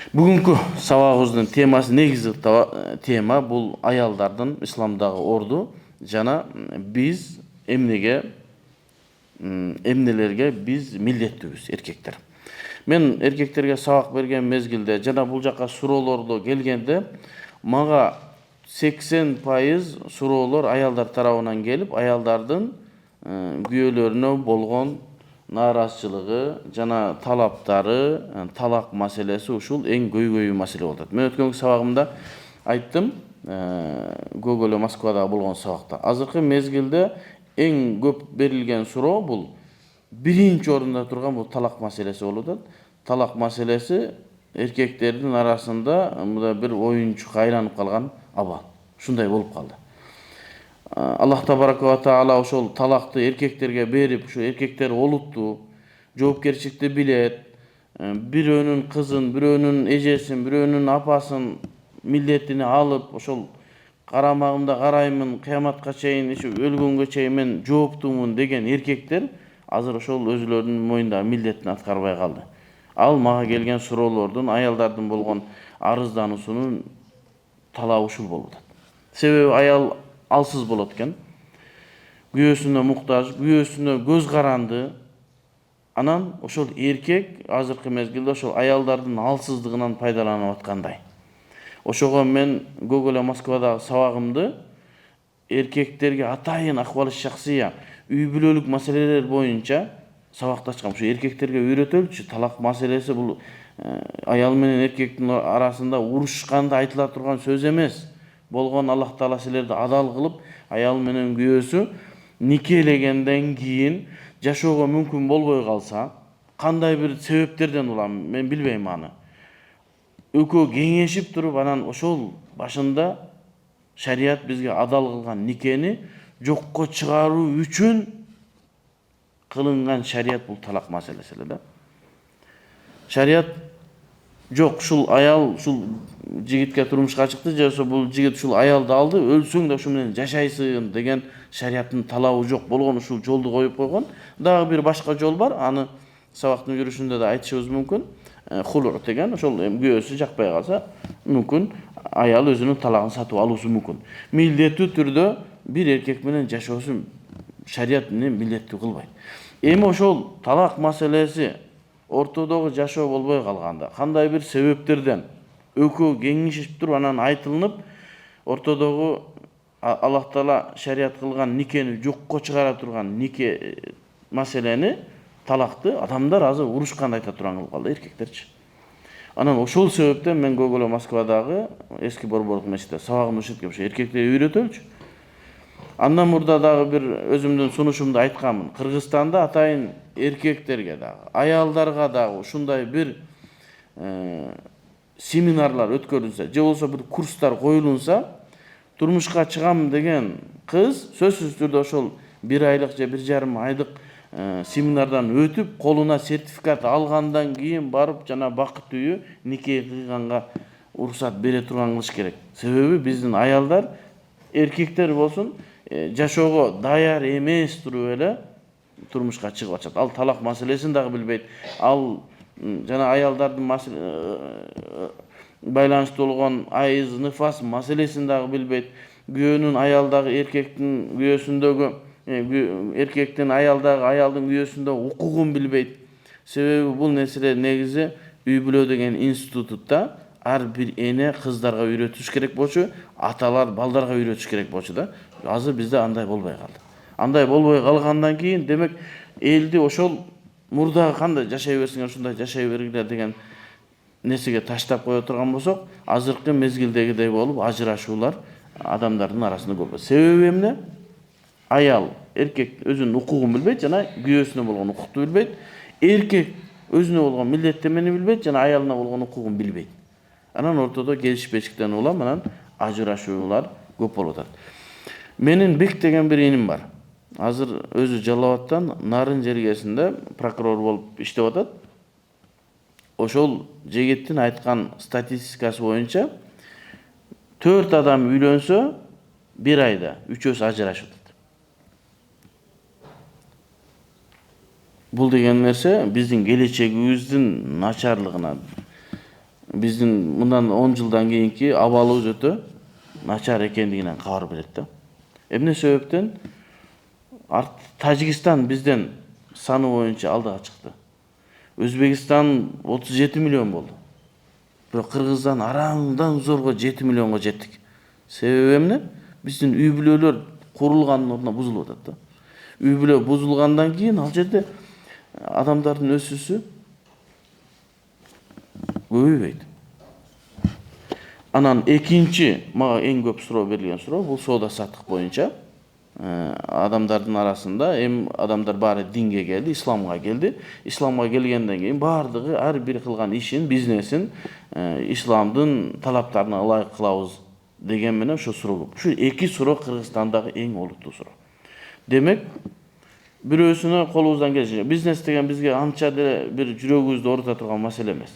Бүгүнкү сабагыбыздын темасы негизи тема бул аялдардын исламдагы орду жана биз эмнелерге биз милдеттүүбүз эркектер. Мен эркектерге сабак берген мезгилде жана бул жака суроолордо келгенде мага 80% суроолор аялдар тарабынан келип, аялдардын күйөөлөрүнө болгон нааразычылыгы жана талаптары, талак маселеси ушул эң көйгөй маселе болуп атат. Мен өткөнкү сабагымда айттым, Көөгөлө Москвада болгон сабакта. Азыркы мезгилде эң көп берилген суроо бул биринчи орунда турган бул талак маселеси болуп атат. Талак маселеси эркектердин арасында мындай бир оюнчукка айланып калган абал. Ушундай болуп калды. Аллах табарака ва таала ошол талакты эркектерге берип, ушу эркектер олуттуу, жоопкерчиликти билет, бирөөнүн кызын, бирөөнүн эжесин, бирөөнүн апасын милдетине алып, ошол карамагымда караймын, кыяматка чейин, өлгөнгө чейин мен жооптумун деген эркектер азыр ошол өзүлөрүнүн мойнундагы милдетин аткарбай калды. Ал мага келген суроолордун, аялдардын болгон арыздануусунун талабы ушул болуп атат. Себеби аял алсыз болот экен, күйөөсүнө муктаж, күйөөсүнө көз каранды. Анан ошол эркек азыркы мезгилде ошол аялдардын алсыздыгынан пайдаланып аткандай. Ошого мен Көөгөлө Москвадагы сабагымды эркектерге атайын акыбалы шахсия, үй бүлөлүк маселелер боюнча сабакты ачкам. Ушу эркектерге үйрөтөлүчү, талак маселеси бул аял менен эркектин арасында урушканда айтыла турган сөз эмес. Болгон Аллах Таала силерди адал кылып, аял менен күйөөсү никелегенден кийин жашоого мүмкүн болбой калса, кандай бир себептерден улам, мен билбейм аны. Экөө кеңешип туруп, анан ошол башында шарият бизге адал кылган никени жокко чыгаруу үчүн кылынган шарият бул талак маселеси эле да. Шарият жок, ушул аял ушул жигитке турмушка чыкты, же бул жигит ушул аялды алды, өлсөң да ушу менен жашайсың деген шариаттын талабы жок болгон, ушул жолду коюп койгон. Дагы бир башка жол бар, аны сабактын жүрүшүндө да айтышыбыз мүмкүн. Хулур деген, ошол күйөөсү жакпай калса, мүмкүн аял өзүнүн талагын сатып алуусу мүмкүн. Милдеттүү түрдө бир эркек менен жашоосун шарият менен милдеттүү кылбайт. Эми ошол талак маселеси ортодогу жашоо болбой калганда, кандай бир себептерден экөө кеңешип туруп, анан айтылынып, ортодогу Аллах Таала шарият кылган никени жокко чыгара турган нике маселени, талакты адамдар азыр урушканда айта турган кылып калды, эркектерчи. Анан ошол себептен мен Көөгөлө Москвадагы эски борборлук мечитте сабагымды ушинтип эркектерге үйрөтөлүчү. Андан мурда дагы бир өзүмдүн сунушумда айтканмын. Кыргызстанда атайын эркектерге дагы, аялдарга дагы ушундай бир семинарлар өткөрүлсө, же болбосо бир курстар коюлунса, турмушка чыгам деген кыз сөзсүз түрдө ошол 1 айлык же 1,5 айдык семинардан өтүп, колуна сертификат алгандан кийин барып жана бакыт үйү нике кыйганга уруксат бере турган кылыш керек. Себеби биздин аялдар, эркектер болсун, жашоого даяр эмес туруп эле турмушка чыгып атышат. Ал талак маселесин дагы билбейт. Ал жана аялдардын байланыштуу болгон айыз, ныфас маселесин дагы билбейт. Күйөөнүн аялдагы эркектин күйөөсүндөгү, эркектин аялдагы аялдын күйөөсүндөгү укугун билбейт. Себеби бул нерселер негизи үй бүлө деген институтта ар бир эне кыздарга үйрөтүш керек болчу, аталар балдарга үйрөтүш керек болчу да. Азыр бизде андай болбой калды. Андай болбой калгандан кийин, демек, элди ошол мурдагы кандай жашай берсиңер ушундай жашай бергиле деген нерсеге таштап кое турган болсок, азыркы мезгилдегидей болуп ажырашуулар адамдардын арасында көп. Себеби эмне? Аял, эркек өзүнүн укугун билбейт жана күйөөсүнө болгон укукту билбейт. Эркек өзүнө болгон милдеттенмени билбейт жана аялына болгон укугун билбейт. Анан ортодо келишпештиктен улам анан ажырашуулар көп болуп атат. Менин Бек деген бир иним бар. Азыр өзү Жалал Абадтан Нарын жергесинде прокурор болуп иштеп атат. Ошол жигиттин айткан статистикасы боюнча 4 адам үйлөнсө 1 айда 3-өсү ажырашып атат. Бул деген нерсе биздин келечегибиздин начарлыгына, биздин мындан 10 жылдан кийинки абалыбыз өтө начар экендигинен кабар берет да. Эмне себептен? Тажикстан бизден саны боюнча алдыга чыкты. Өзбекстан 37 миллион болду. Бирок Кыргызстан араңдан зорго 7 миллионго жеттик. Себеби эмне? Биздин үй бүлөлөр курулгандын ордуна бузулуп атат да. Үй бүлө бузулгандан кийин ал жерде адамдардын өсүүсү көбөйбөйт. Анан экинчи мага эң көп суроо берилген суроо бул соода саттык боюнча. Адамдардын арасында адамдар баары динге келди, исламга келди. Исламга келгенден кийин баардыгы ар бир кылган ишин, бизнесин исламдын талаптарына ылайык кылабыз деген менен ушу суроо көп. Ушу эки суроо Кыргызстандагы эң олуттуу суроо. Демек, бирөөсүнө колубуздан келишинче бизнес деген бизге анча деле бир жүрөгүбүздү оорута турган маселе эмес.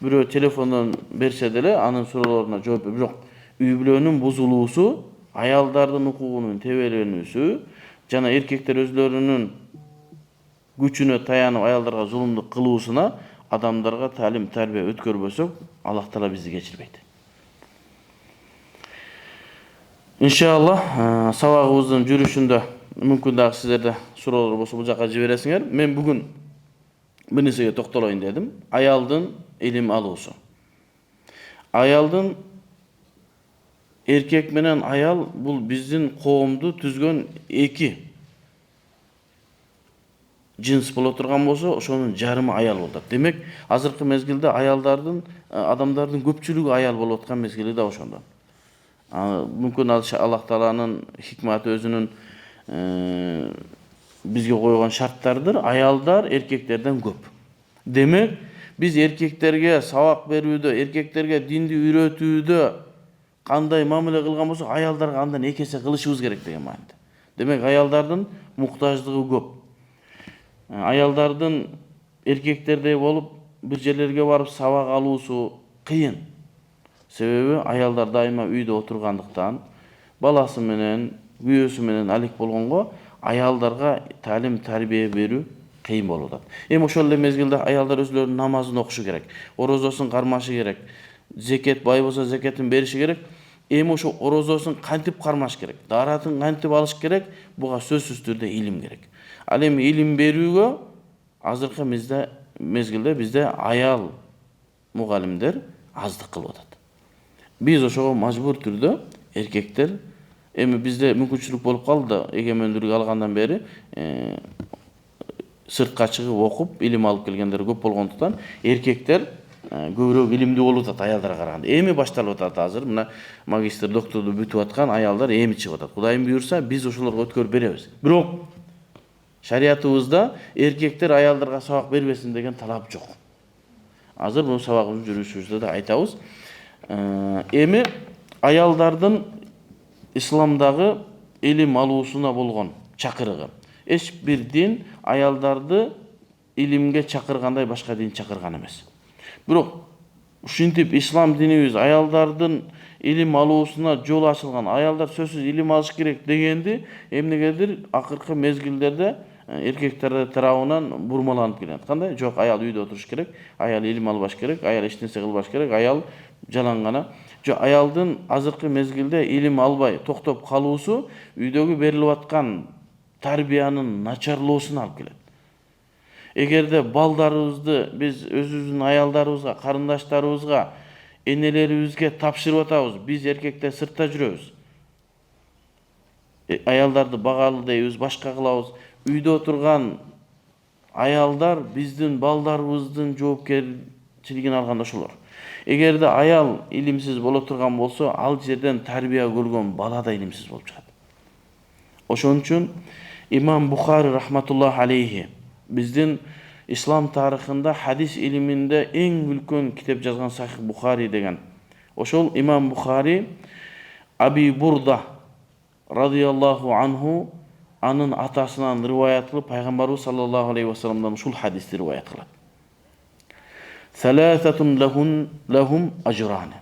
Бирөө телефондон берсе деле анын суроолоруна жооп берип, бирок үй бүлөнүн бузулуусу, аялдардын укугунун тебеленүүсү жана эркектер өзлөрүнүн күчүнө таянып аялдарга зулумдук кылуусуна адамдарга талим тарбия өткөрбөсөк, Аллах Таала бизди кечирбейт. Иншаллах, сабагыбыздын жүрүшүндө мүмкүн дагы сиздерде суроолор болсо бул жака жибересиңер. Мен бүгүн бир нерсеге токтолоюн дедим. Аялдын илим алуусу. Аялдын эркек менен аял бул биздин коомду түзгөн эки жинс боло турган болсо, ошонун жарымы аял болот. Демек, азыркы мезгилде адамдардын көпчүлүгү аял болуп аткан мезгили да ошондон. Мүмкүн Аллах Тааланын хикматы өзүнүн бизге койгон шарттардыр. Аялдар эркектерден көп. Демек, биз эркектерге сабак берүүдө, эркектерге динди үйрөтүүдө кандай мамиле кылган болсок, аялдарга андан эки эсе кылышыбыз керек деген мааниде. Демек, аялдардын муктаждыгы көп. Аялдардын эркектердей болуп бир жерлерге барып сабак алуусу кыйын. Себеби аялдар дайыма үйдө отургандыктан, баласы менен, күйөөсү менен алек болгонго аялдарга талим тарбия берүү кыйын болуп атат. Ошол эле мезгилде аялдар өзлөрүнүн намазын окушу керек, орозосун кармашы керек, зекет бай болсо зекетин бериши керек. Ошо орозосун кантип кармаш керек, даратын кантип алыш керек, буга сөзсүз түрдө илим керек. Ал эми илим берүүгө азыркы мезгилде бизде аял мугалимдер аздык кылып атат. Биз ошого мажбур түрдө эркектер бизде мүмкүнчүлүк болуп калды, эгемендүүлүк алгандан бери сыртка чыгып окуп, илим алып келгендер көп болгондуктан эркектер көбүрөөк илимдүү болуп атат аялдарга караганда. Эми башталып атат азыр. Мына магистр, докторду бүтүп аткан аялдар эми чыгып атат. Кудайым буйрса, биз ошолорго өткөрүп беребиз. Бирок шариятыбызда эркектер аялдарга сабак бербесин деген талап жок. Азыр бул сабагыбыздын жүрүшүбүздө да айтабыз. Эми аялдардын исламдагы илим алуусуна болгон чакырыгы. Эч бир дин аялдарды илимге чакыргандай башка дин чакырган эмес. Бирок ушинтип ислам динибиз аялдардын илим алуусуна жол ачылган, аялдар сөзсүз илим алыш керек дегенди эмнегедир акыркы мезгилдерде эркектер тарабынан бурмаланып келет. Кандай? Жок, аял үйдө отуруш керек, аял илим албаш керек, аял эч нерсе кылбаш керек, аял жалаң гана. Жок, аялдын азыркы мезгилде илим албай токтоп калуусу үйдөгү берилип аткан тарбиянын начарлоосуна алып келет. Эгерде балдарыбызды биз өзүбүздүн аялдарыбызга, карындаштарыбызга, энелерибизге тапшырып атабыз, биз эркектер сыртта жүрөбүз. Аялдарды багалы дейбиз, башка кылабыз. Үйдө отурган аялдар биздин балдарыбыздын жоопкерчилигин алган ошолор. Эгерде аял илимсиз боло турган болсо, ал жерден тарбия көргөн бала да илимсиз болуп чыгат. Ошон үчүн Имам Бухари рахматуллах алейхи биздин ислам тарыхында хадис илиминде эң үлкөн китеп жазган Сахих Бухари деген. Ошол Имам Бухари Аби Бурда радиаллаху анху анын атасынан риваят кылып пайгамбарыбыз саллаллаху алейхи ва салламдан ушул хадисти риваят кылат. Саласатун лахум ажран.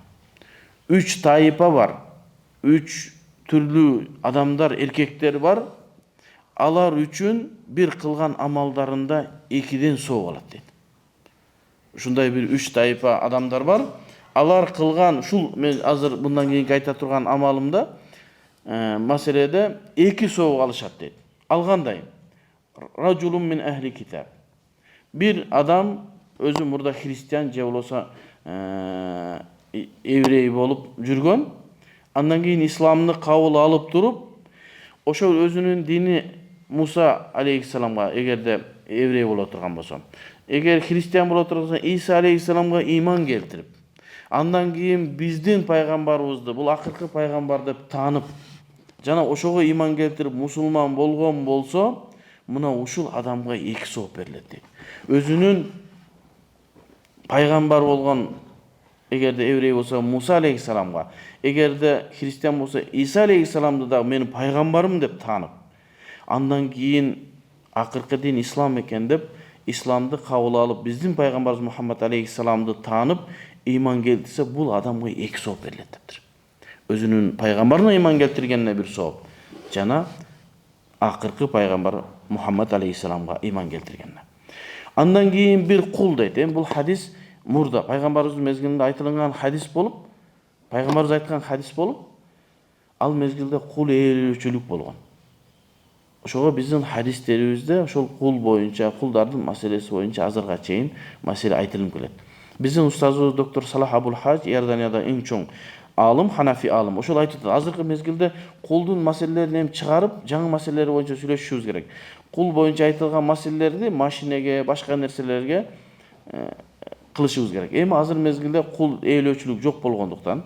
3 тайпа бар. 3 түрлүү адамдар, эркектер бар. Алар үчүн бир кылган амалдарында 2ден соо болот дейт. ушундай бир 3 тайпа адамдар бар. Алар кылган ушул мен азыр мындан кийинки айта турган амалымда маселеде 2 сооп алышат дейт. Ал кандай? Ражулун мин ахли китаб. Bir adam özü murda Hristiyan je bolsa evrey bolup жүргөн. Andan keyin İslamны kabul alıp durup, oşol özünün dini Musa aleyhisselamga egerde evrey bola turgan bolsa, eger Hristiyan bola tursa İsa aleyhisselamga iman keltirip, andan keyin bizdin paygambarыбызды, бул акыркы пайгамбар деп таанып, жана ошого иман келтирип мусулман болгон болсо, мына ушул адамга 2 сооп берилет дейт. Өзүнүн пайгамбар болгон, эгерде еврей болсо Муса алейхисаламга, эгерде христиан болсо Иса алейхисаламды да менин пайгамбарым деп таанып, андан кийин акыркы дин ислам экен деп исламды кабыл алып, биздин пайгамбарыбыз Мухаммад алейхисаламды таанып, иман келтирсе, бул адамга 2 сооп берилет дептир. Өзүнүн пайгамбарына иман келтиргенине 1 сооп, жана акыркы пайгамбар Muhammed aleyhisselamga iman keltirgenler. Andan keyin bir kul deydi. Bu hadis murda Peygamberimiz mezgilinde aytılgan hadis bolup, Peygamberimiz aytkan hadis bolup, al mezgilde kul eğilүүчүлүк болгон. Ошого биздин hadislerimizde ошол кул боюнча, кулдардын маселеси боюнча азырга чейин маселе айтылып келет. Биздин устазыбыз доктор Салах Абул Хаж Иорданияда эң чоң алым, Ханафи алым. Ошол айтып атат. Азыркы мезгилде кулдун маселелерин чыгарып, жаңы маселелер боюнча сүйлөшүшүбүз керек. Кул боюнча айтылган маселелерди машинеге, башка нерселерге кылышыбыз керек. Эми азыр мезгилде кул ээлөөчүлүк жок болгондуктан,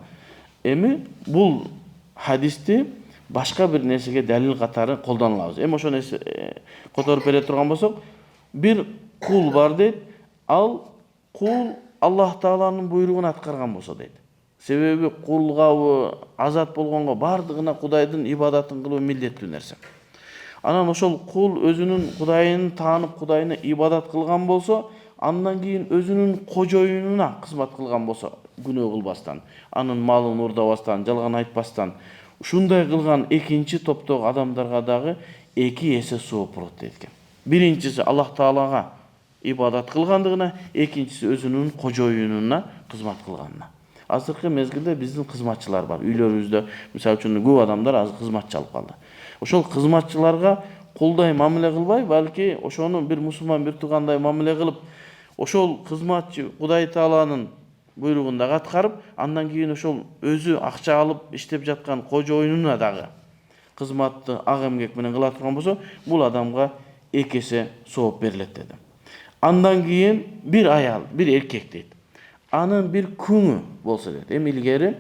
эми бул хадисти башка бир нерсеге далил катары колдонулабыз. Эми ошо нерсе которуп бере турган болсок, бир кул бар дейт. Ал кул Аллах Тааланын буйругун аткарган болсо дейт. Себеби кулга азат болгонго бардыгына Кудайдын ибадатын кылуу милдеттүү нерсе. Анан ошол кул өзүнүн Кудайын таанып, Кудайына ибадат кылган болсо, андан кийин өзүнүн кожоюнуна кызмат кылган болсо, күнөө кылбастан, анын малын урдабастан, жалган айтпастан, ушундай кылган экинчи топтогу адамдарга дагы 2 эсе сооп болот дейт экен. Биринчиси Аллах Таалага ибадат кылгандыгына, экинчиси өзүнүн кожоюнуна кызмат кылганына. Азыркы мезгилде биздин кызматчылар бар. Үйлөрүбүздө, мисалы үчүн, көп адамдар азыр кызматчы алып калды. Ошол кызматчыларга кулдай мамиле кылбай, балки ошону бир мусулман бир туугандай мамиле кылып, ошол кызматчы Кудай Тааланын буйругунда аткарып, андан кийин ошол өзү акча алып иштеп жаткан кожоюнуна дагы кызматты ак эмгек менен кыла турган болсо, бул адамга 2 эсе сооп берилет деди. Андан кийин бир аял, бир эркек дейт. Анын бир күңү болсо дейт. Эми илгери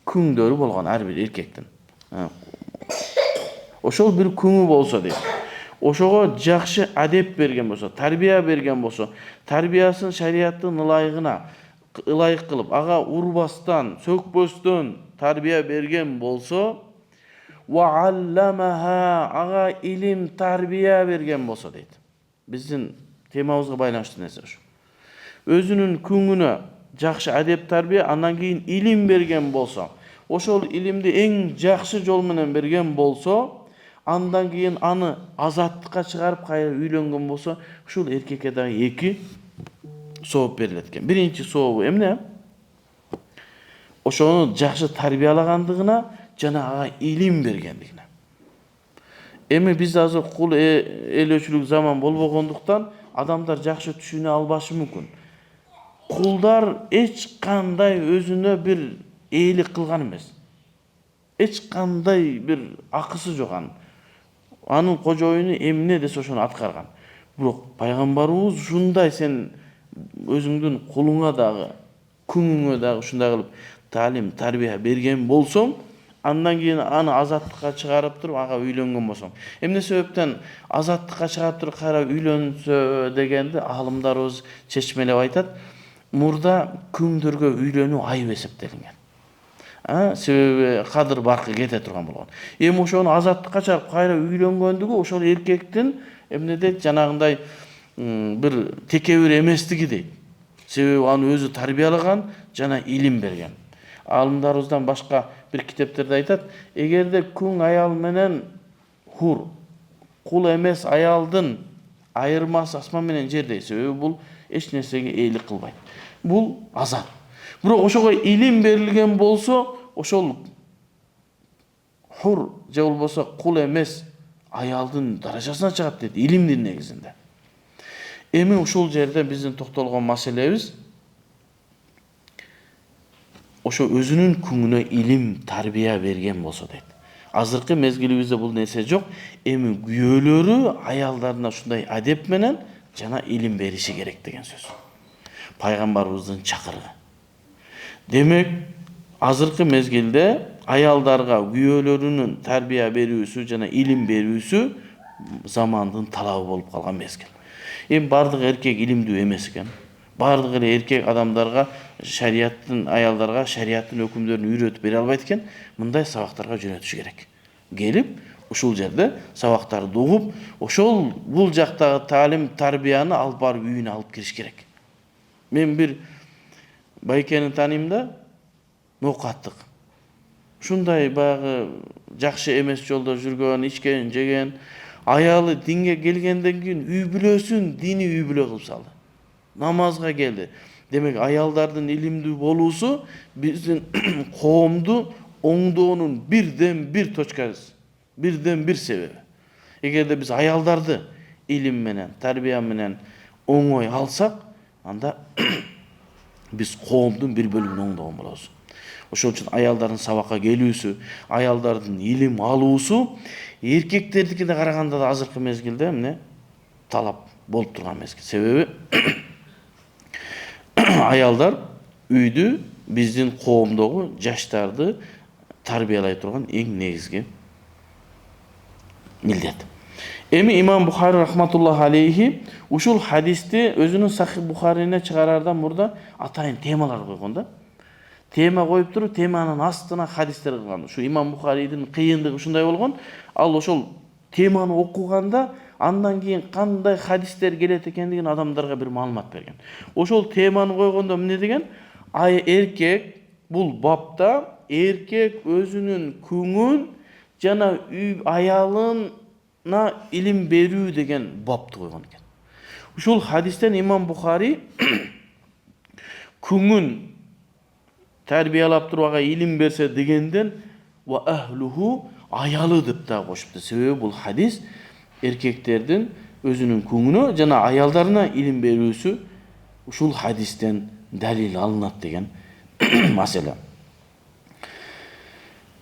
күңдөрү болгон ар бир эркектин. Ошол бир күңү болсо дейт. Ошого жакшы адеп берген болсо, тарбия берген болсо, тарбиясын шариаттын ылайык кылып, ага урбастан, сөкпөстөн тарбия берген болсо, ва алламаха, ага илим тарбия берген болсо дейт. Биздин темабызга байланыштуу нерсе ушу. Өзүнүн күңүнө жакшы адеп тарбия, андан кийин илим берген болсо, ошол илимди эң жакшы жол менен берген болсо, андан кийин аны азаттыкка чыгарып кайра үйлөнгөн болсо, ушул эркекке дагы 2 сооп берилет экен. Биринчи сообу эмне? Ошону жакшы тарбиялагандыгына жана ага илим бергендигине. Эми биз азыр кул ээлөөчүлүк заман болбогондуктан адамдар жакшы түшүнө албашы мүмкүн. Кулдар эч кандай өзүнө бир ээлик кылган эмес. Эч кандай бир акысы жок анын. Анын кожоюну эмне десе ошону аткарган. Бирок пайгамбарыбыз ушундай сен өзүңдүн кулуңа дагы, күңүңө дагы ушундай кылып талим, тарбия берген болсоң, андан кийин аны азаттыкка чыгарып туруп, ага үйлөнгөн болсоң. Эмне себептен азаттыкка чыгарып туруп кайра үйлөнсө дегенди алымдарыбыз чечмелеп айтат. Мурда күңдөргө үйлөнүү айып эсептелинген. Себеби кадыр баркы кете турган болгон. Эми ошону азаттыкка чыгарып кайра үйлөнгөндүгү ошол эркектин эмне дейт, жанагындай бир текебир эместиги дейт. Себеби аны өзү тарбиялаган жана илим берген. Алымдарыбыздан башка бир китептерде айтат, эгерде күң аял менен хур, кул эмес аялдын айырмасы асман менен жердей. Себеби бул эч нерсеге ээлик кылбайт. Бул азат. Бирок ошого илим берилген болсо, ошол хур же болбосо кул эмес аялдын даражасына чыгат дейт илимдин негизинде. Эми ушул жерде биздин токтолгон маселебиз ошо өзүнүн күңүнө илим тарбия берген болсо дейт. Азыркы мезгилибизде бул нерсе жок. Эми күйөөлөрү аялдарына ушундай адеп менен жана илим бериши керек деген сөз. Пайгамбарыбыздын чакырыгы. Демек, азыркы мезгилде аялдарга күйөөлөрүнүн тарбия берүүсү жана илим берүүсү замандын талабы болуп калган мезгил. Эми бардык эркек илимдүү эмес экен. Бардык эле эркек адамдарга аялдарга шариаттын өкүмдөрүн үйрөтүп бере албайт экен. Мындай сабактарга жөнөтүш керек. Келип, ушул жерде сабактарды угуп, ошол бул жактагы таалим тарбияны алып барып үйүнө алып кириш керек. Мен бир байкени тааныйм да, ноокаттык. Ушундай баягы жакшы эмес жолдо жүргөн, ичкен, жеген, аялы динге келгенден кийин үй бүлөсүн дини үй бүлө кылып салды. Намазга келди. Демек, аялдардын илимдүү болуусу биздин коомду оңдоонун бирден бир точкасы, бирден бир себеби. Эгерде биз аялдарды илим менен, тарбия менен оңой алсак, анда биз коомдун бир бөлүгүн оңдогон болобуз. Ошол үчүн аялдардын сабакка келүүсү, аялдардын илим алуусу эркектердикине караганда да азыркы мезгилде эмне талап болуп турган мезгил. Себеби аялдар үйдү биздин коомдогу жаштарды тарбиялай турган эң негизги милдет. Эми имам Бухари рахматуллахи алейхи ушул хадисти өзүнүн Сахих Бухарине чыгарардан мурда атайын темалар койгон да. Тема коюп туруп, теманын астына хадистер кылган. Ушу имам Бухаридин кыйындыгы ушундай болгон. Ал ошол теманы окуганда андан кийин кандай хадистер келет экендигин адамдарга бир маалымат берген. Ошол теманы койгондо эмне деген? Эркек бул бапта эркек өзүнүн күңүн жана үй аялына илим берүү деген бапты койгон экен. Ушул хадистен имам Бухари күңүн тарбиялап туруп ага илим берсе дегенден ва ахлуху аялы деп да кошупту. Себеби бул хадис эркектердин өзүнүн күңүнө жана аялдарына илим берүүсү ушул хадистен далил алынат деген маселе.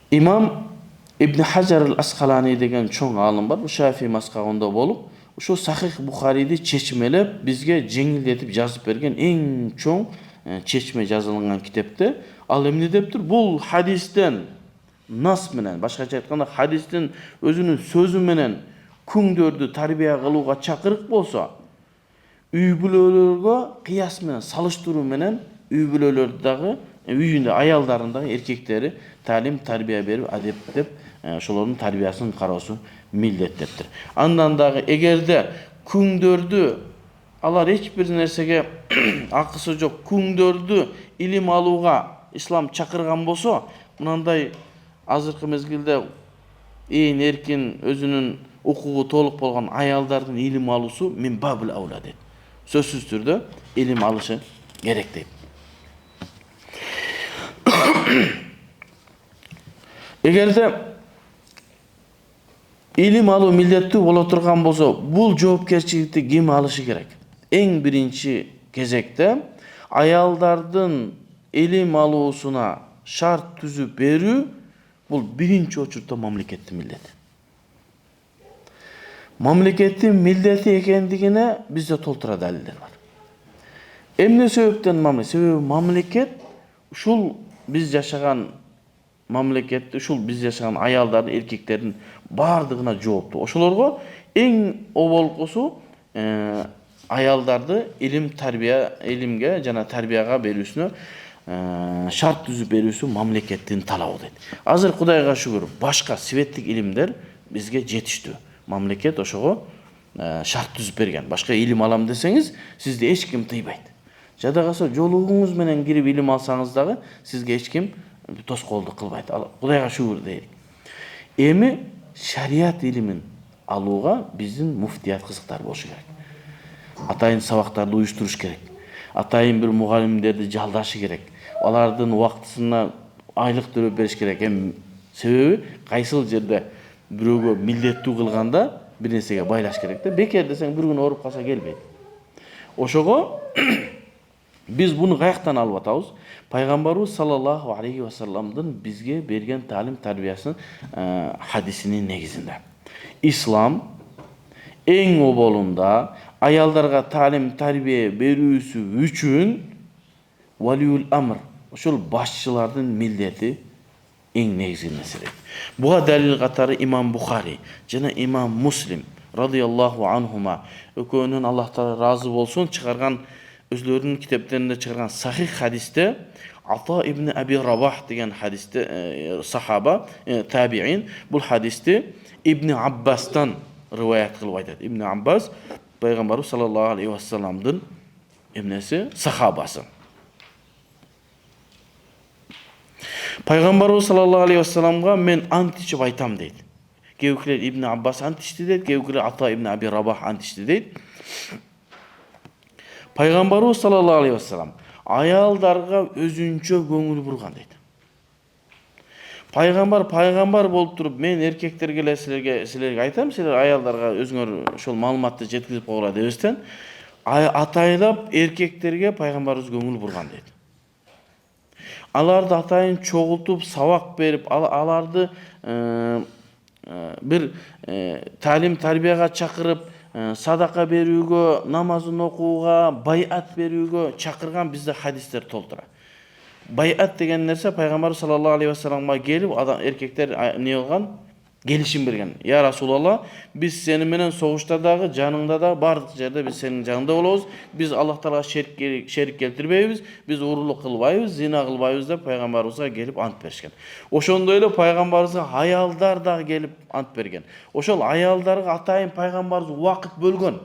Имам Ибн Хаджар ал-Асқалани деген чоң алым бар. Бул Шафии маскагында болуп, ушул Сахих Бухариди чечмелеп бизге жеңилдетип жазып берген эң чоң чечме жазылган китепте. Ал эмне дептир? Бул хадистен нас менен, башкача айтканда хадистин өзүнүн сөзү менен күңдөрдү тарбия кылууга чакырык болсо, үй бүлөлөргө кыяс менен, салыштыруу менен үй бүлөлөрдө дагы, үйүндө аялдарындагы эркектери таалим тарбия берип, адептеп, ошолордун тарбиясын кароосу милдеттептир. Андан дагы эгерде күңдөрдү алар эч бир нерсеге акысы жок, күңдөрдү илим алууга ислам чакырган болсо, мынандай азыркы мезгилде ээн эркин өзүнүн укугу толук болгон аялдардын илим алуусу мин бабыл аула дейт. Сөзсүз түрдө илим алышы керек дейт. Эгерде илим алуу милдеттүү боло турган болсо, бул жоопкерчиликти ким алышы керек? Эң биринчи кезекте аялдардын илим алуусуна шарт түзүп берүү бул биринчи очурда мамлекеттин милдети. Мамлекеттин милдети экендигине бизде толтура далилдер бар. Эмне себептен мамлекет? Себеби мамлекет ушул биз жашаган мамлекетти, ушул биз жашаган аялдардын, эркектердин бардыгына жооптуу. Ошолорго эң оболкусу аялдарды илимге жана тарбияга берүүсүнө шарт түзүп берүүсү мамлекеттин талабы дейт. Азыр Кудайга шүгүр, башка светтик илимдер бизге жетиштүү. Мамлекет ошого шарт түзүп берген. Башка илим алам десеңиз, сизди эч ким тыйбайт. Жада калса жолугуңуз менен кирип илим алсаңыз дагы сизге эч ким тоскоолдук кылбайт. Кудайга шүгүр дейли. Эми шарият илимин алууга биздин муфтият кызыктар болушу керек. Атайын сабактарды уюштуруш керек. Атайын бир мугалимдерди жалдашы керек. Алардын убактысына айлык төлөп бериш керек. Себеби кайсыл жерде бирөөгө милдеттүү кылганда бир нерсеге байлаш керек да. Бекер десең бир күн ооруп калса келбейт. Ошого биз буну каяктан алып атабыз? Пайгамбарыбыз саллаллаху алейхи ва салламдын бизге берген талим тарбиясын хадисинин негизинде. Ислам эң оболунда аялдарга талим тарбия берүүсү үчүн валиул амр, ошол башчылардын милдети эң негизги нерсе. Буга далил катары имам Бухари жана имам Муслим радиаллаху анхума экөөнүн Аллах таала разы болсун чыгарган өзлөрүнүн китептеринде чыгарган сахих хадисте Ата ибн Аби Рабах деген хадисте сахаба табиин бул хадисти Ибн Аббастан риваят кылып айтат. Ибн Аббас пайгамбарыбыз саллаллаху алейхи ва салламдын эмнеси сахабасы. Пайгамбарыбыз саллаллаху алейхи ва салламга мен ант ичип айтам дейт. Кээбикилер Ибн Аббас ант ичти дейт, кээбикилер Ата ибн Аби Рабах ант ичти дейт. Пайгамбарыбыз саллаллаху алейхи ва саллам аялдарга өзүнчө көңүл бурган дейт. Пайгамбар болуп туруп мен эркектерге эле силерге айтам, силер аялдарга өзүңөр ошол маалыматты жеткизип койгула дебестен атайлап эркектерге пайгамбарыбыз көңүл бурган дейт. Аларды атайын чогултуп сабак берип, аларды бир талим тарбияга чакырып, садака берүүгө, намазын окууга, байат берүүгө чакырган бизде хадистер толтура. Байат деген нерсе пайгамбарыбыз саллаллаху алейхи ва салламга келип, эркектер не кылган? Келишим берген. Я Расулалла, биз сени менен согушта дагы, жаныңда да бардык жерде биз сенин жаныңда болобуз. Биз Аллах таалага шерик келтирбейбиз, биз урурлук кылбайбыз, зина кылбайбыз деп пайгамбарыбызга келип ант беришкен. Ошондой эле пайгамбарыбызга аялдар дагы келип ант берген. Ошол аялдарга атайын пайгамбарыбыз убакыт бөлгөн.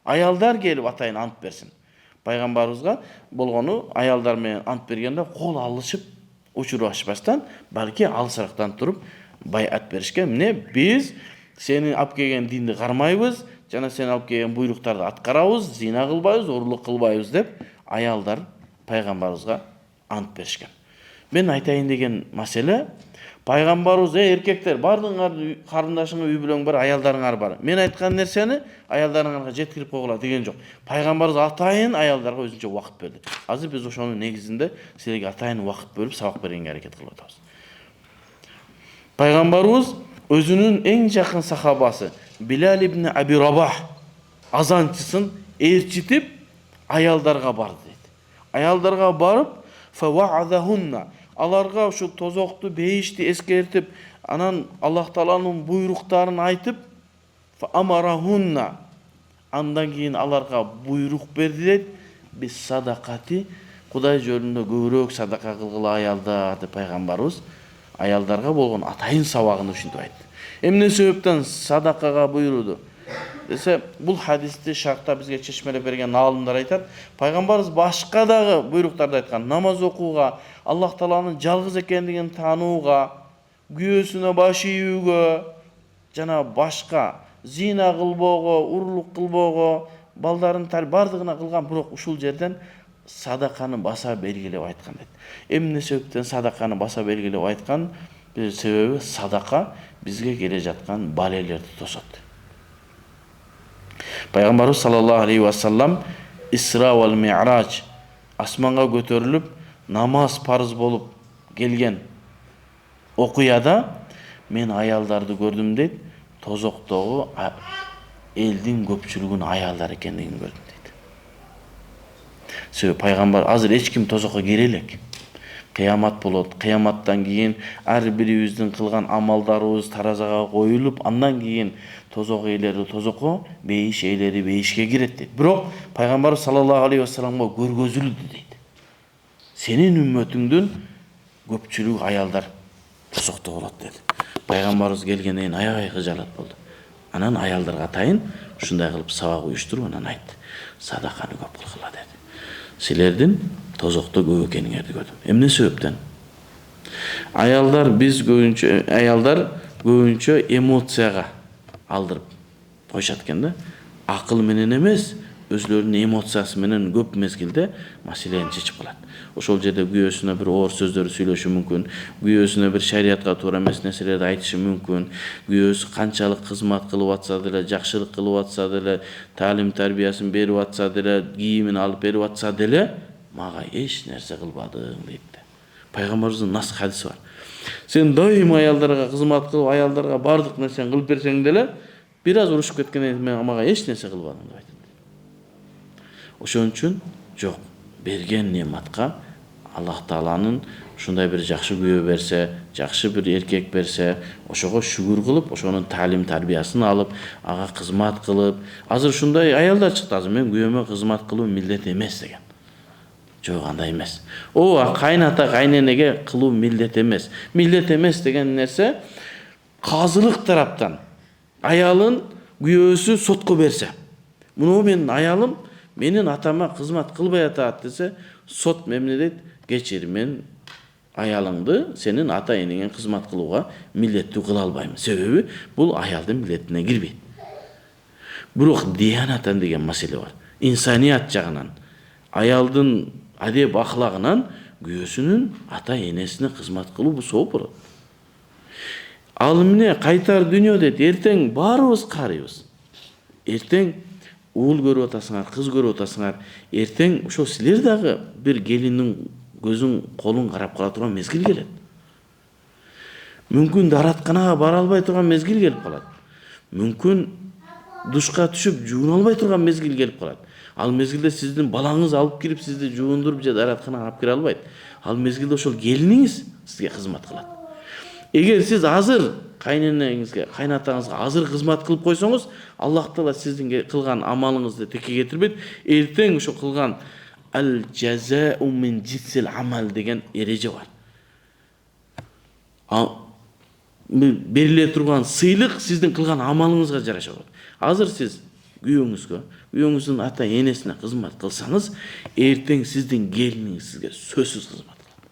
Аялдар келип атайын ант берсин. Пайгамбарыбызга болгону аялдар менен ант бергенде кол алышып, учурашпастан, балки алысырактан туруп байат беришкен. Міне біз сені алып келген динди кармайбыз, жана сен алып келген буйруктарды аткарабыз, зина кылбайбыз, урурлук кылбайбыз деп аялдар пайгамбарыбызга ант беришкен. Мен айтайын деген маселе, пайгамбарыбыз эркектер бардыңар карындашыңар үй бүлөң бар, аялдарыңар бар. Мен айткан нерсени аялдарыңарга жеткирип койгула деген жок. Пайгамбарыбыз атайын аялдарга өзүнчө убакыт берди. Азыр биз ошонун негизинде силерге атайын убакыт бөлүп сабак бергенге аракет кылып атабыз. Пайгамбарыбыз өзүнүн эң жакын сахабасы Билал ибн Аби Рабах азанчысын ээрчитип аялдарга барды дейт. Аялдарга барып, фава'адахунна, аларга ушу тозокту, бейишти эскертип, анан Аллах Тааланын буйруктарын айтып, фаамарахунна, андан кийин аларга буйрук берди дейт. Биз садакати, Кудай жолунда көбүрөөк садака кылгыла аялдар деп пайгамбарыбыз аялдарга болгон атайын сабагын ушинтип айтты. Эмне себептен садакага буйруду десе, бул хадисти шаркта бизге чечмелеп берген аалымдар айтат. Пайгамбарыбыз башка дагы буйруктарды айткан. Намаз окууга, Аллах Тааланын жалгыз экендигин таанууга, күйөөсүнө баш ийүүгө, жана башка зина кылбоого, урурлук кылбоого, балдарын бардыгына кылган, бирок ушул жерден садаканы баса белгилеп айткан дейт. Эмне себептен садаканы баса белгилеп айткан? Себеби садака бизге келе жаткан балелерди тосот. Пайгамбарыбыз саллаллаху алейхи ва саллам Исра вал Ми'радж асманга көтөрүлүп намаз парыз болуп келген окуяда мен аялдарды көрдүм дейт. Тозоктогу элдин көпчүлүгүн аялдар экендигин көрдүм. Себеби пайгамбар азыр эч ким тозокко кире элек. Кыямат болот. Кыяматтан кийин ар бирибиздин кылган амалдарыбыз таразага коюлуп, андан кийин тозок ээлери тозокко, бейиш ээлери бейишке кирет дейт. Бирок пайгамбар саллаллаху алейхи ва салламга көргөзүлдү дейт. Сенин үммөтүңдүн көпчүлүк аялдар тозокто болот дейт. Пайгамбарыбыз келгенден кийин аябай кыжалат болду. Анан аялдарга атайын ушундай кылып сабак уюштуруп анан айтты. Садаканы көп кылгыла деди. Силердин тозокто көп экениңерди көрдүм. Эмне себептен? Аялдар көбүнчө эмоцияга алдырып коюшат экен да. акыл менен эмес, өзлөрүнүн эмоциясы менен көп мезгилде маселени чечип калат. Ошол жерде күйөөсүнө бир оор сөздөрдү сүйлөшү мүмкүн, күйөөсүнө бир шариатка туура эмес нерселерди айтышы мүмкүн, күйөөсү канчалык кызмат кылып атса деле, жакшылык кылып атса деле, таалим тарбиясын берип атса деле, кийимин алып берип атса деле, мага эч нерсе кылбадың дейт. Пайгамбарыбыздын нас хадиси бар. Сен дайыма аялдарга кызмат кылып, аялдарга бардык нерсени кылып берсең деле, бир аз урушуп кеткенден кийин мага эч нерсе кылбадың деп айтат. Ошон үчүн жок, берген нематка Аллах Тааланын ушундай бир жакшы күйөө берсе, жакшы бир эркек берсе, ошого шүгүр кылып, ошонун таалим тарбиясын алып, ага кызмат кылып, азыр ушундай аялдар чыкты, азыр мен күйөөмө кызмат кылуу милдет эмес деген. Жок, андай эмес. Кайната кайненеге кылуу милдет эмес. Милдет эмес деген нерсе казылык тараптан аялын күйөөсү сотко берсе, муну менин аялым менин атама кызмат кылбай атат десе, сот эмне дейт? Кечир, мен аялыңды сенин ата энеңе кызмат кылууга милдеттүү кыла албайм. Себеби бул аялдын милдетине кирбейт. Бирок диянатан деген маселе бар. Инсаният жагынан, аялдын адеп ахлагынан күйөөсүнүн ата энесине кызмат кылуу сооп болот. Ал эмне кайтар дүйнө дейт, эртең баарыбыз карыйбыз. Эртең уул көрүп атасыңар, кыз көрүп атасыңар, эртең ошо силер дагы бир келиндин көзүн, колун карап кала турган мезгил келет. Мүмкүн даратканага бара албай турган мезгил келип калат. Мүмкүн душка түшүп жууна албай турган мезгил келип калат. Ал мезгилде сиздин балаңыз алып кирип сизди жуундуруп же даратканага алып кире албайт. Ал мезгилде ошол келиниңиз сизге кызмат кылат. Эгер сиз азыр кайненеңизге, кайнатаңызга азыр кызмат кылып койсоңуз, Аллах Таала сиздин кылган амалыңызды текке кетирбейт. Эртең ошо кылган ал-жазау мин жинсил амал деген эреже бар. Бериле турган сыйлык сиздин кылган амалыңызга жараша болот. Азыр сиз күйөөңүзгө, күйөөңүздүн ата энесине кызмат кылсаңыз, эртең сиздин келиниңиз сизге сөзсүз кызмат кылат.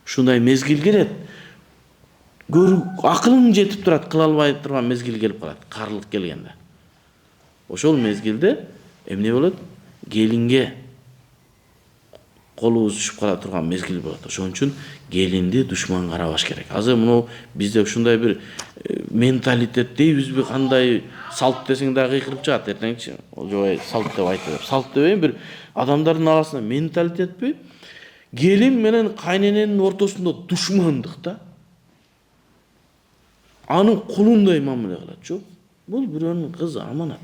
Ушундай мезгил келет. Акылың жетип турат, кыла албай турган мезгил келип калат, карлык келгенде. Ошол мезгилде эмне болот? Келинге колубуз түшүп кала турган мезгил болот. Ошон үчүн келинди душман карабаш керек. Азыр муну бизде ушундай бир менталитет дейбизби, кандай салт десең дагы кыйкырып чыгат эртеңчи. Жобой салт деп айтып. Салт дебейм, бир адамдардын арасында менталитетпи? Келин менен кайнененин ортосунда душмандык да. Анын кулундай мамиле кылат. Жок, бул бирөөнүн кызы, аманат.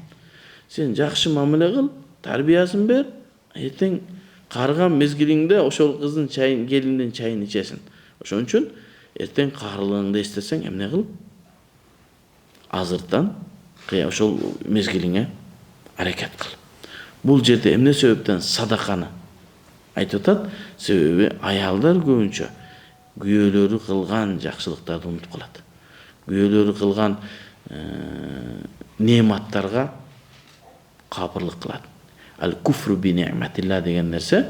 Сен жакшы мамиле кыл, тарбиясын бер, эртең карыган мезгилиңде ошол кыздын чайын, келиндин чайын ичесин. Ошон үчүн эртең карылыгыңды эстесең эмне кыл? Азыртан ошол мезгилиңе аракет кыл. Бул жерде эмне себептен садаканы айтып атат? Себеби аялдар көбүнчө күйөөлөрү кылган жакшылыктарды унутуп калат. Күйөөлөрү кылган нематтарга капырлык кылат. Ал-куфру би ни'матилла деген нерсе,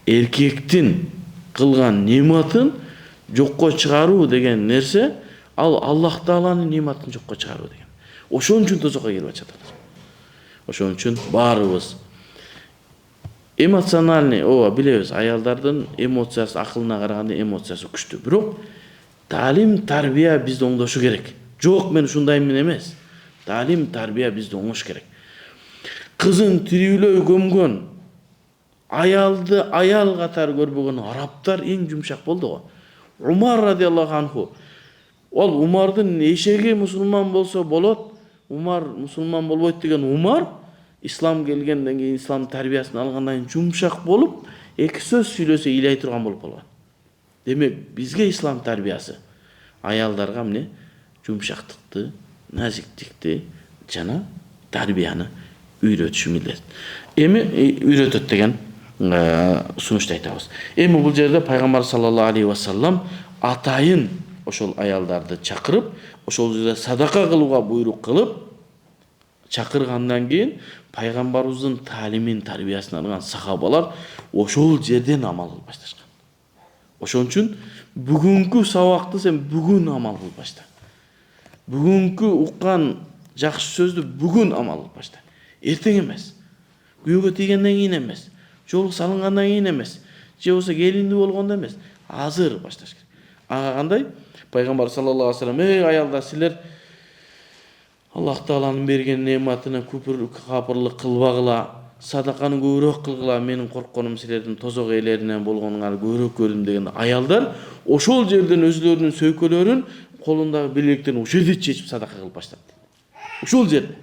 эркектин кылган нематын жокко чыгаруу деген нерсе, ал Аллах Тааланын нематын жокко чыгаруу деген. Ошон үчүн тозокко кирип атышат. Ошон үчүн баарыбыз эмоциональный, билебиз, аялдардын эмоциясы акылына караганда эмоциясы күчтүү. Бирок таалим тарбия бизди оңдошу керек. Жок, мен ушундаймын эмес. Таалим тарбия бизди оңош керек. Кызын тирүүлөй көмгөн, аялды аял катары көрбөгөн арабтар эң жумшак болду го. Умар радиаллаху анху. Ол Умардын эшеги мусулман болсо болот, Умар мусулман болбойт деген Умар ислам келгенден кийин, ислам тарбиясын алгандан кийин жумшак болуп, эки сөз сүйлөсө ыйлай турган болуп калган. Демек, бизге ислам тарбиясы аялдарга эмне? Жумшактыкты, назиктикти жана тарбияны үйрөтүшү милдет. Эми үйрөтөт деген сунушту айтабыз. Эми бул жерде пайгамбар саллаллаху алейхи ва саллам атайын ошол аялдарды чакырып, ошол жерде садака кылууга буйрук кылып чакыргандан кийин пайгамбарыбыздын таалимин, тарбиясын алган сахабалар ошол жерден амал кылып башташкан. Ошон үчүн бүгүнкү сабакты сен бүгүн амал кылып башта. Бүгүнкү уккан Жакшы сөздү бүгүн амал кылып башта. Эртең эмес. Күйөөгө тийгенден кийин эмес. Жолу салынгандан кийин эмес. Же болсо келиндүү болгондо эмес. Азыр башташ керек. Ага кандай? Пайгамбар саллаллаху алейхи вассалам: "Эй аялдар, силер Аллах Тааланын берген нематына капырлык кылбагыла, садаканы көбүрөөк кылгыла, менин коркконум силердин тозок ээлеринен болгонуңар көбүрөөк көрдүм" деген аялдар ошол жерден өзлөрүнүн сөйкөлөрүн, колундагы билектерин ошол жерде чечип садака кылып баштады. Ушул жерде.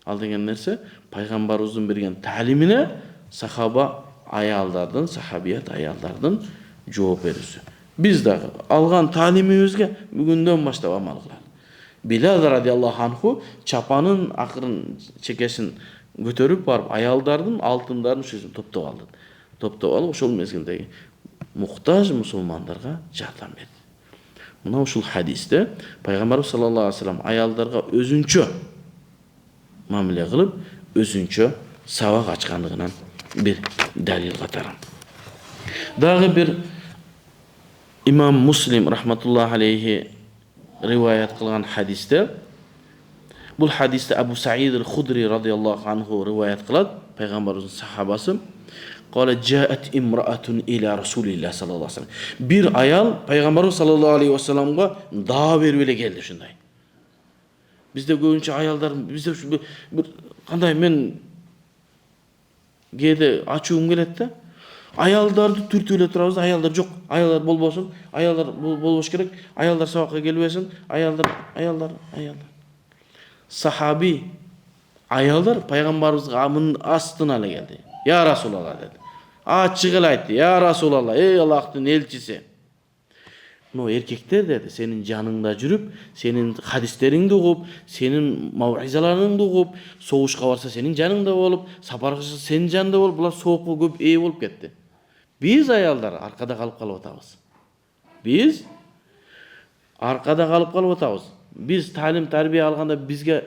Ал деген нерсе пайгамбарыбыздын берген таалимине сахаба аялдардын, сахабият аялдардын жооп берүүсү. Биз дагы алган таалимибизге бүгүндөн баштап амал кылалы. Билал радиаллаху анху чапанын акырын чекесин көтөрүп барып аялдардын алтындарын ушул жерден топтоп алды. Топтоп алып ошол мезгилдеги муктаж мусулмандарга жардам берди. Мына ушул хадисте пайгамбарыбыз саллаллаху алейхи вассалам аялдарга өзүнчө мамиле кылып, өзүнчө сабак ачкандыгынан бир далил катары. Дагы бир имам Муслим рахматуллахи алейхи риваят кылган хадисте, бул хадисте Абу Саид аль-Худри радиаллаху анху риваят кылат, пайгамбарыбыздын сахабасы. Кала жаат имраатун иля расулилlah саллаллаху алейхи вассалам. Бир аял пайгамбарыбыз саллаллаху алейхи вассаламга даа берип эле келди ушундай. Бизде көбүнчө аялдар, бизде бир кандай мен кээде ачуум келет да. Аялдарды түртүп эле турабыз, аялдар жок, аялдар болбосун, аялдар болбош керек, аялдар сабакка келбесин, аялдар. Сахаби аялдар пайгамбарыбызга амын астына эле келди. Я Расулалла dedi. Ачык эле айтты. Я Расулалла, ey Аллахтын элчиси. Но эркектер dedi, сенин жаныңда жүрүп, сенин хадистериңди угуп, сенин мауизаларыңды угуп, согушка барса сенин жаныңда болуп, сапарга чыкса сенин жаныңда болуп, булар соокко көп ээ болуп кетти. Биз аялдар аркада калып атабыз. Биз аркада калып атабыз. Биз талим тарбия алганда бизге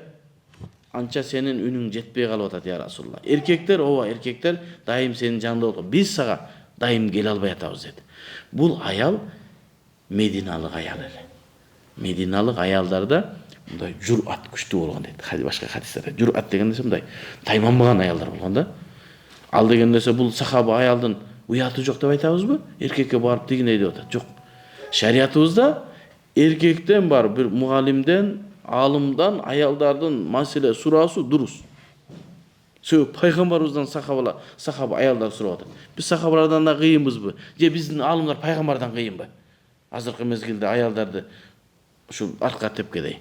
анча сенин үнүң жетпей калып атат я Расулалла. Эркектер, ооба, эркектер дайым сенин жаныңда болот. Биз сага дайым келе албай атабыз dedi. Бул аял Мединалык аял эле. Мединалык аялдарда мындай журат күчтүү болгон дейт. Башка хадистерде журат деген нерсе мындай тайманбаган аялдар болгон да. Ал деген нерсе бул сахаба аялдын уяты жок деп айтабызбы? Эркекке барып дегендей деп атат. Жок. Шариятыбызда эркектен бар бир мугалимден, алымдан аялдардын маселе сураасы дурус. Себеби пайгамбарыбыздан сахаба аялдар сурап атат. Биз сахабалардан да кыйынбызбы? Же биздин алымдар пайгамбардан кыйынбы? Азыркы мезгилде аялдарды ушул арка тепкедей.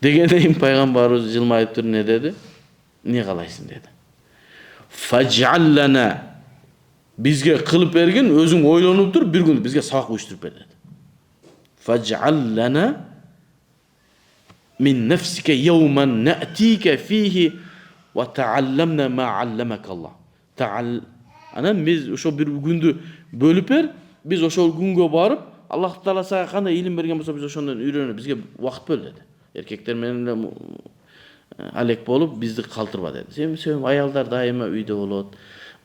Дегендейин пайгамбарыбыз жылмайып туруп не деди? Не калайсың деди. Фаж'аллана, бизге кылып берген, өзүң ойлонуп туруп бир күн бизге сабак уюштуруп бер деди. Фаж'аллана мин нафсика йауман на'тика фихи ва та'алламна ма 'алламака Аллах. Анан биз ошо бир күндү бөлүп бер, биз ошол күнгө барып, Аллах Таала сага кандай илим берген болсо биз ошондон үйрөнүп, бизге убакыт бөл деди. Эркектер менен эле алек болуп бизди калтырба деди. Себеби аялдар дайыма үйдө болот,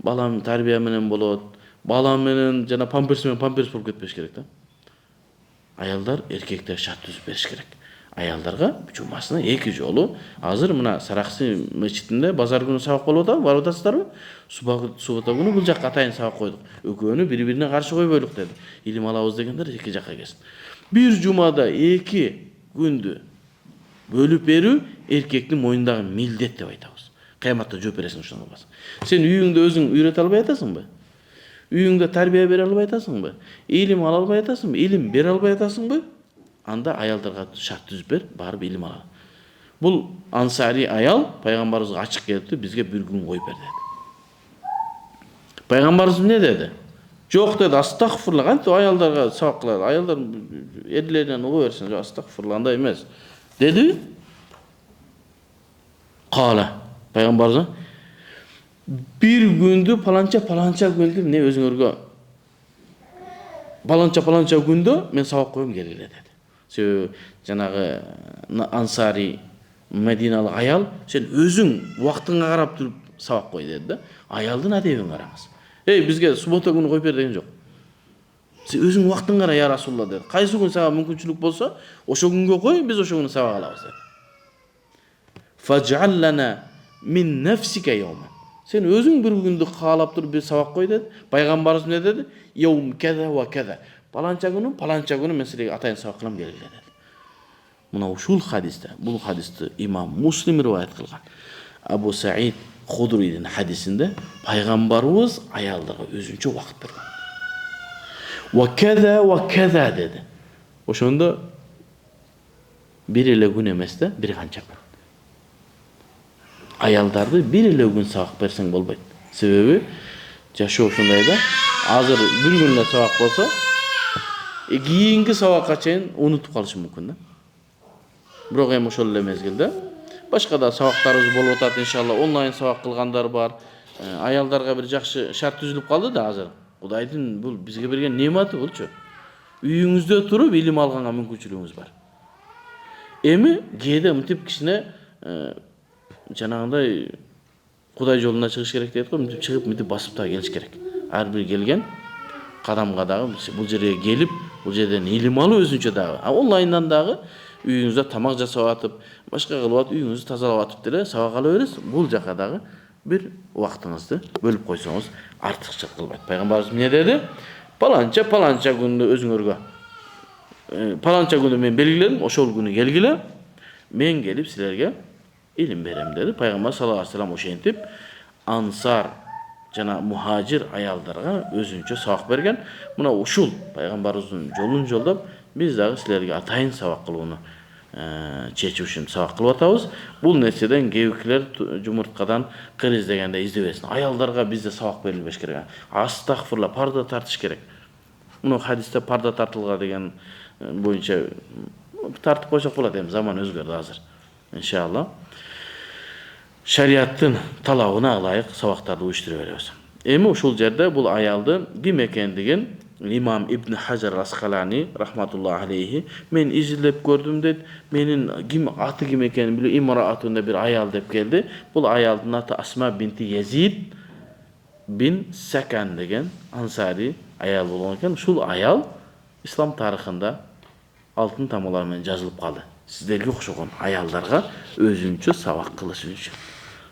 балам тарбия менен болот, бала менен жана памперс болуп кетпеш керек да. Аялдар эркектер шарт түзүп бериш керек. Аялдарга жумасына 2 жолу, азыр мына Сараксы мечитинде базар күнү сабак болуп атабы, барып атасыздарбы? Суббота күнү бул жакка атайын сабак койдук. Экөөнү бири-бирине каршы койбойлук деди. Илим алабыз дегендер 2 жакка келсин. Бир жумада 2 күндү бөлүп берүү эркектин мойнундагы милдет деп айтабыз. Кыяматта жооп бересиң ошондо болсо. Сен үйүңдө өзүң үйрөтө албай атасыңбы? Үйүңдө тарбия бере албай атасыңбы? Илим ала албай атасыңбы? Илим бере албай атасыңбы? Анда аялдарга шарт түзүп бер, барып илим ал. Бул ансари аял пайгамбарыбызга ачык келипти, бизге бир күн коюп бер деди. Пайгамбарыбыз эмне деди? Жок деди, астагфирулла. Кантип аялдарга сабак кылат? Аялдар эрлеринен уга берсин, жок астагфирулла андай эмес. Деди. Кала. Пайгамбарыбыз бир күндү паланча күндү эмне өзүңөргө паланча күндө мен сабак коем келгиле деди. Себеби жанагы ансари Мединалык аял, сен өзүң убактыңга карап туруп сабак кой деди да. Аялдын адебин караңыз. Бизге суббота күнү коюп бер деген жок. Сен өзүң убактың кара я Расулулла dedi. Кайсы күн сага мүмкүнчүлүк болсо, ошо күнгө кой, биз ошо күнү сабак алабыз dedi. Faj'al lana min nafsika yawman. Sen özün bir gündü kaalap turup bir sabak koy dedi. Peygamberimiz ne dedi? Yawm kaza ve kaza. Palanca günü men sizge atayın sabak kılam belgile dedi. Muna uşul hadiste, bu hadiste İmam Muslim rivayet kılgan. Abu Sa'id Khudri'nin hadisinde Peygamberimiz ayallarga özünçe vakt bergen. Ve kaza dedi. Oşonda bir ele gün emesde bir kança gün. Ayaldardı bir ele gün sabak bersen bolbayt. Sebebi jaşı ошондой да. Азыр bir günle sabak bolsa, kийинки sabakka чейин унутуп калышы мүмкүн да. Бирок эми ошол эле мезгилде башка да сабактарыбыз болуп атат иншалла. Онлайн сабак кылгандар бар. Аялдарга бир жакшы шарт түзүлүп калды да азыр. Кудайдын бул бизге берген нематы болчу. Үйүңүздө туруп илим алганга мүмкүнчүлүгүңүз бар. Эми кээде мынтип кичине жанагындай Кудай жолуна чыгыш керек дейт го, мынтип чыгып мынтип басып да келиш керек. Ар бир келген кадамга дагы бул жерге келип, бул жерден илим алып өзүнчө дагы. Онлайндан дагы үйүңүздө тамак жасап атып, башка кылып атып, үйүңүздү тазалап атып деле сабак ала бересиз. Бул жака дагы бир убактыңызды бөлүп койсоңуз артыкчылык кылбайт. Пайгамбарыбыз эмне деди? Паланча күндү өзүңөргө паланча күндү мен белгиледим, ошол күнү келгиле, мен келип силерге илим берем dedi. Пайгамбар саллаллаху алейхи вассалам ошентип ансар жана мухажир аялдарга өзүнчө сабак берген. Мына ушул пайгамбарыбыздын жолун жолдоп биз дагы силерге атайын сабак кылууну чечип үчүн сабак кылып атабыз. Бул нерседен кээбикилер жумурткадан кыр издегенде издебесин. Аялдарга бизде сабак берилбеш керек. Астагфирулла, парда тартыш керек. Мына хадисте парда тартылга деген боюнча тартып койсок болот, эми заман өзгөрдү азыр. Иншалла. Шариаттын талабына ылайык сабактарды уюштура беребиз. Эми ушул жерде бул аялды ким экендигин İmam İbn Hajar Asqalani rahmatullah aleyhi men izlep gördüm dedi. Menin kim atı kim ekeni biliyor. İmraatunda bir ayal dep geldi. Bul ayaldın atı Asma binti Yazid bin Sakan degen Ansari ayal bolgan. Şul ayal İslam tarixinde altın tamalarla жазылып kaldı. Sizlerge okşoğun ayallarga özünçü sabak kılışı üçün.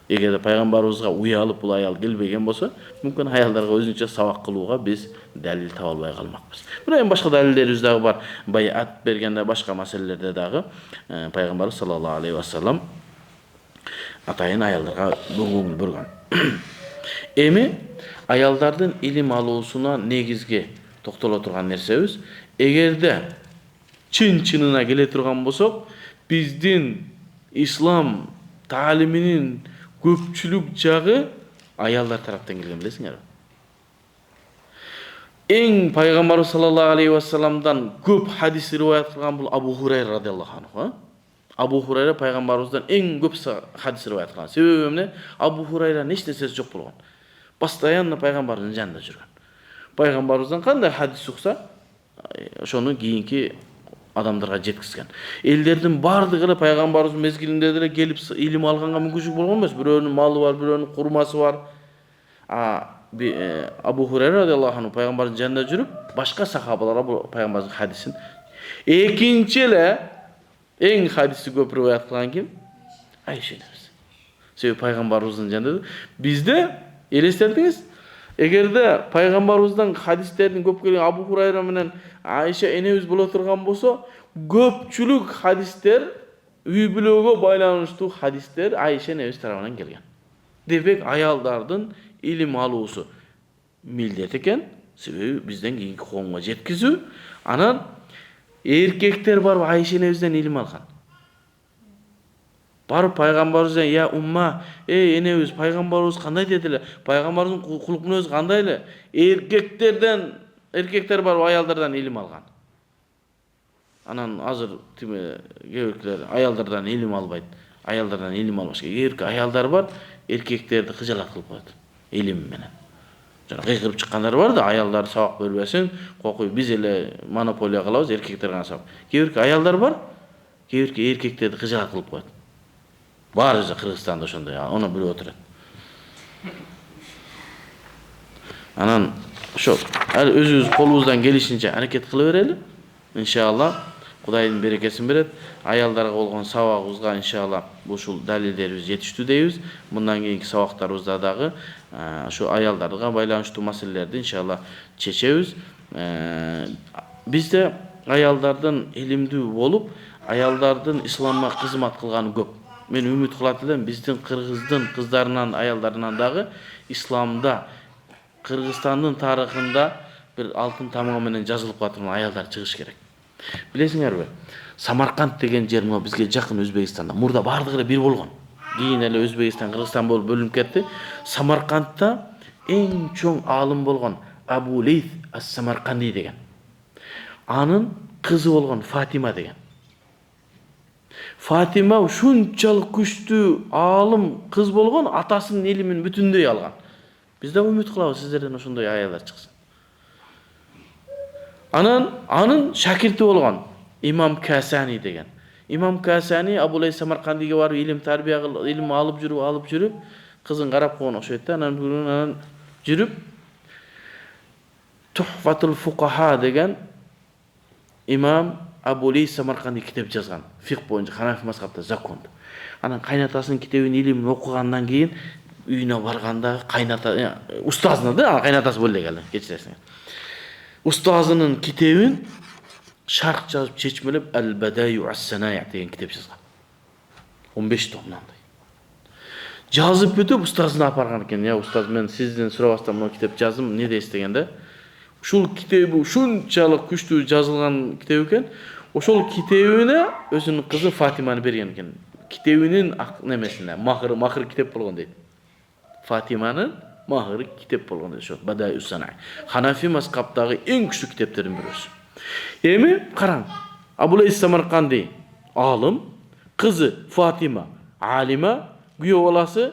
Eğer de Peygamberimize uyalıp bu ayal gelbegen bolsa, mümkün ayallarga özünçe sabak kılууга biz dalil taap alбай kalmakpız. Buna en başka dalillerimiz dagı var. Bayat bergende başka meselelerde dagı Peygamberimiz sallallahu aleyhi ve sellem atayın ayallarga bugun burgan. Emi ayallardın ilim aluusuna negizge toktolo turgan nersebиz. Eğer de çın-çınına gele turgan bolsok, bizdin İslam taliminin köpçülük jağı ayallar taraftan gelgen bilesiңер. En Peygamber sallallahu aleyhi ve sellem'dan köp hadis rivayet kılgan bul Abu Hurayra radıyallahu anh. Abu Hurayra Peygamberimizden en köp hadis rivayet kılgan. Sebebi ne? Abu Hurayra neçte ses çok bulgan. Bastayanla Peygamberimizin janında жүрген. Peygamberimizden kanday hadis uksa, şonu kийинки adamlarga жеткизген. Ellerden bardыгы Peygamberimiz mezgilinde de gelip ilim alганга мүмкүнчүлүк болгон эмес. Бирөөнүн малы бар, бирөөнүн курмасы бар. Abu Hurayra radıyallahu anh Peygamberin janında жүрүp, başka sahabalara bu Peygamberin hadisin. Ekinçile en hadisi köp rivayet kılan kim? Ayşe enemiz. Sebebi Peygamberimizin janında. Bizde elesterdiniz. Eğer de Peygamberimizden hadislerin köp kelgen Abu Hurayra menen Ayşe enemiz bola turgan bolsa, köpçülük hadisler үй бүлөгө байланыштуу hadisler Ayşe enemiz tarafından kelgen. Demek ayaldardın ilim aluusu millet eken, sebebi bizden kийинки коомго жеткизүү. Anan erkekler barıp Ayşe enemizden ilim algan. Barıp Peygamberimizden ya umma, ey enemiz Peygamberimiz kanday dediler. Peygamberimizin kuluk münöz kandaylı? Erkekler barıp ayallardan ilim algan. Anan azır kebekler ayallardan ilim albayt. Ayallardan ilim almaş. Eğer ayallar var, erkeklerdi kıjalat kılıp koyat. İlim menen. Jana kıykırıp çıkanlar var da ayallar sabak berbesin, kokuy biz ele monopoliya kılabız, erkekler gana sabak. Kebekler ayallar var, kebekler erkeklerdi kıjalat kılıp koyat. Var özü Kırgızstanda şonda ya, onu bilip oturat. Anan ошо өзүбүз колубуздан келишинче аракет кыла берели. Иншалла Кудайдын берекесин берет. Аялдарга болгон сабагыбызга иншалла ушул далилдерибиз жетиштүү дейбиз. Мындан кийинки сабактарыбызда дагы ошо аялдарга байланыштуу маселелерди иншалла чечебиз. Бизде аялдардын илимдүү болуп, аялдардын исламга кызмат кылганы көп. Мен үмүт кылат элем, биздин кыргыздын кыздарынан, аялдарынан дагы исламда, Кыргызстандын тарыхында бир алтын тамга менен жазылып калган аялдар чыгыш керек. Билесиңерби? Самарканд деген жер мына бизге жакын Өзбекстанда. Мурда бардыгы эле бир болгон. Кийин эле Өзбекстан, Кыргызстан болуп бөлүнүп кетти. Самаркандта эң чоң аалым болгон Абу Лейс ас-Самарканди деген. Анын кызы болгон Фатима деген. Фатима ушунчалык күчтүү аалым кыз болгон, атасынын илимин бүтүндөй алган. Биз да үмүт кылабыз сиздерден ошондой аялдар чыксын. Анын шакирти болгон Имам Касани деген. Имам Касани Абу Лейс Самаркандиге барып илим тарбия кылып, илим алып жүрүп, кызын карап койгон окшойт да, анан жүрүп Тухфатул Фукаха деген Имам Абу Лейс Самарканди китеп жазган. Фикх боюнча Ханафи мазхабта законду. Анан кайнатасынын китебин илимин окугандан кийин үйүнө барганда кайната устазына да, кайнатасы бөлө келди, кечиресиңер. Устазынын китебин шарх жазып чечмелеп Ал-Бадаю ас-Саная деген китеп жазган. 15 томнандай. Жазып бүтүп устазына апарган экен. Я устаз, мен сизден сурабастан мына китеп жаздым, не дейсиз дегенде, ушул китеби ушунчалык күчтүү жазылган китеп экен. Ошол китебине өзүнүн кызы Фатиманы берген экен. Китебинин немесине махыр китеп болгон дейт. Фатиманын махыр китеп болгон дейт. Ошо Бадаю ас-Саная. Ханафи мазхабтагы эң күчтүү китептердин бирөөсү. Эми караң, Абу Лейс Самарканди алым, кызы Фатима алима, күйөө баласы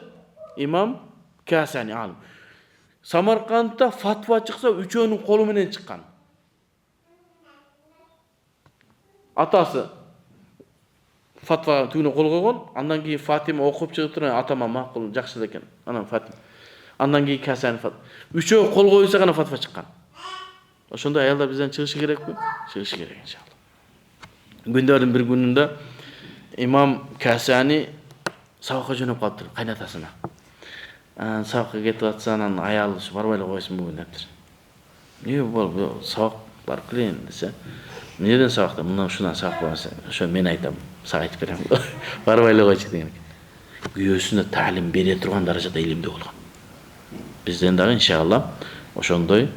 Имам Касани алым. Самаркандта фатва чыкса, үчөөнүн колу менен чыккан. Атасы фатва түгүнө кол койгон, андан кийин Фатима окуп чыгып туруп, атама макул, жакшы экен. Анан Фатима. Андан кийин Касани фатва. Үчөө кол коюлса гана фатва чыккан. Ошондой аялдар бизден чыгышы керекпи? Чыгышы керек иншалла. Күндөрдүн бир күнүндө Имам Касани сабакка жөнөп калыптыр кайнатасына. Сабакка кетип атса, анан аялы барбай эле койсун бүгүн дептир. Эмне болуп, сабак барып келейин десе, эмнеден сабакта? Мына ушундан сабак барса, ошо мен айтам, сага айтып берем. Барбай эле койчу деген экен. Күйөөсүнө таалим бере турган даражада илимдүү болгон. Бизден дагы иншалла ошондой